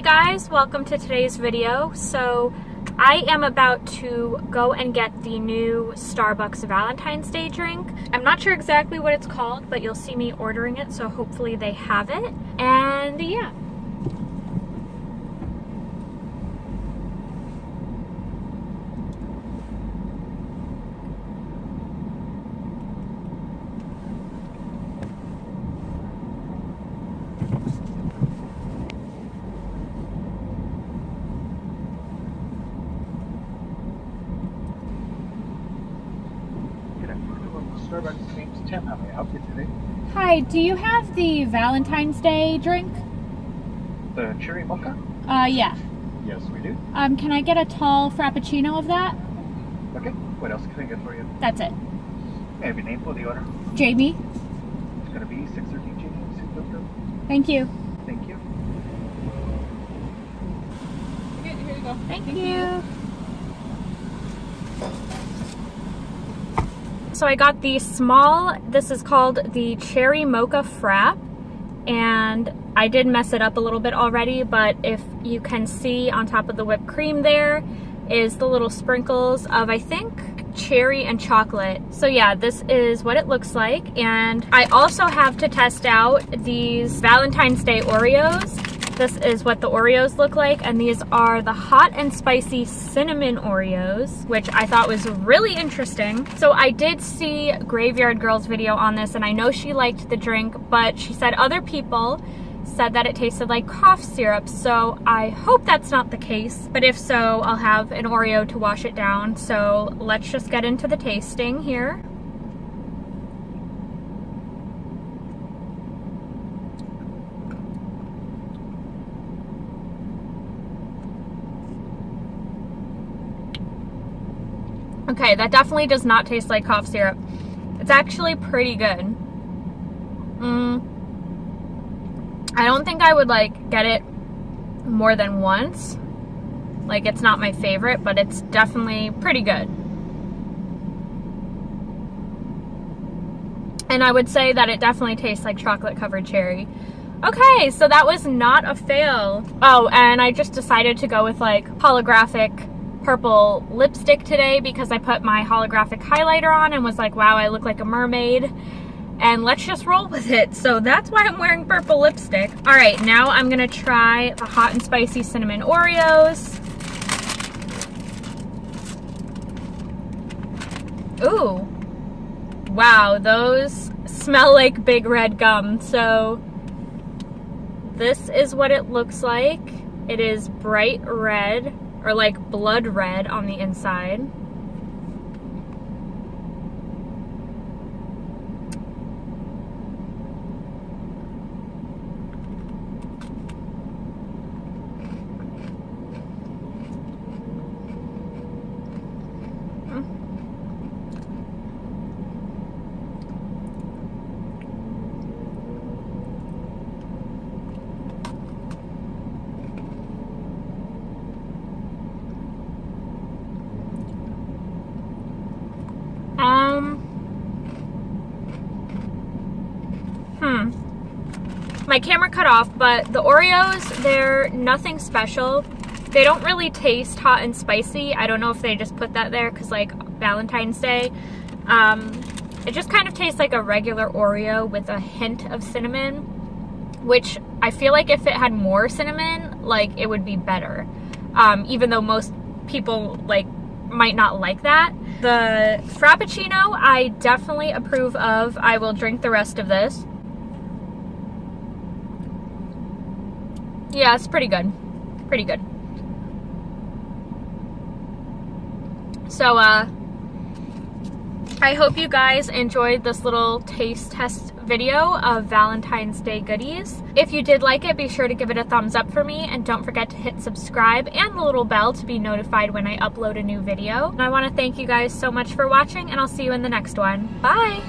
guys, welcome to today's video. So I am about to go and get the new Starbucks Valentine's Day drink. I'm not sure exactly what it's called, but you'll see me ordering it, so hopefully they have it. And yeah. Starbucks, name's Tim. How may I help you today? Hi, do you have the Valentine's Day drink? The cherry mocha? Yeah. Yes, we do. Can I get a tall Frappuccino of that? Okay. What else can I get for you? That's it. May I have your name for the order? Jamie. It's going to be 613 Jamie Super. Thank you. Thank you. Here you go. Thank you. So I got the small, this is called the Cherry Mocha Frap, and I did mess it up a little bit already, but if you can see on top of the whipped cream there is the little sprinkles of, I think, cherry and chocolate. So yeah, this is what it looks like, and I also have to test out these Valentine's Day Oreos. This is what the Oreos look like, and these are the hot and spicy cinnamon Oreos, which I thought was really interesting. So I did see Graveyard Girl's video on this, and I know she liked the drink, but she said other people said that it tasted like cough syrup, so I hope that's not the case. But if so, I'll have an Oreo to wash it down. So let's just get into the tasting here. Okay, that definitely does not taste like cough syrup. It's actually pretty good. I don't think I would get it more than once. It's not my favorite, but it's definitely pretty good. And I would say that it definitely tastes like chocolate covered cherry. Okay, so that was not a fail. Oh, and I just decided to go with holographic purple lipstick today because I put my holographic highlighter on and was like, wow, I look like a mermaid, and let's just roll with it. So that's why I'm wearing purple lipstick. All right, now I'm gonna try the hot and spicy cinnamon Oreos. Ooh, wow, those smell like big red gum. So this is what it looks like. It is bright red, or blood red on the inside. My camera cut off, but the Oreos, they're nothing special. They don't really taste hot and spicy. I don't know if they just put that there because Valentine's Day. It just kind of tastes like a regular Oreo with a hint of cinnamon, which I feel like if it had more cinnamon, it would be better. Even though most people might not like that. The Frappuccino, I definitely approve of. I will drink the rest of this. Yeah, it's pretty good. Pretty good. So, I hope you guys enjoyed this little taste test video of Valentine's Day goodies. If you did like it, be sure to give it a thumbs up for me, and don't forget to hit subscribe and the little bell to be notified when I upload a new video. And I want to thank you guys so much for watching, and I'll see you in the next one. Bye!